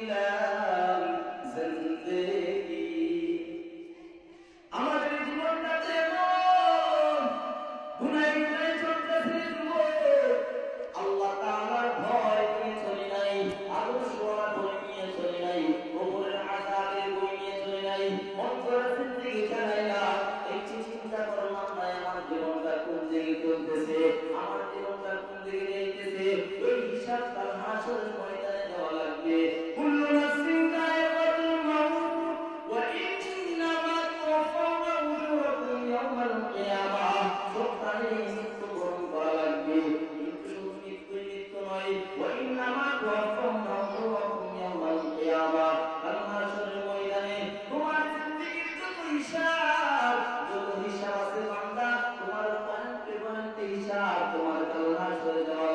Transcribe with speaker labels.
Speaker 1: দিলাম জিন্দেগি। আমাদের জীবনটাতে এমন গুনায় গুনায় চলতেছে যুবক, আল্লাহ তাআলার ভয় নিয়ে চলি নাই, আদর্শ বই নিয়ে চলি নাই, কবরের আযাবের বই নিয়ে চলি নাই, অন্তরের জিন্দেগি চালাই না। এই চিন্তা করলাম না আমার জীবনটা কোন দিকে চলতেছে, আমার জীবনটা কোন দিকে যাইতেছে। এই হিসাব কাল হাসরের ময়দানে দেওয়া লাগবে। কুল্লু নাফসিন যায়িকাতুল মাউত ওয়া ইন্নামা তুওয়াফাউনা উজুরাকুম ইয়াওমাল কিয়ামাহ। সত্যাই মৃত্যু বরণ করা লাগবে, কিন্তু শুধু মৃত্যুই মৃত্যু নয়, ওয়া ইন্নামা তুওয়াফাউনা উজুরাকুম ইয়াওমাল কিয়ামাহ। কাল হাসরের ময়দানে তোমার জিন্দেগির যত হিসাব আছে বান্দা, তোমার পান্তে পান্তে হিসাব তোমার কাল হাসরে দেওয়া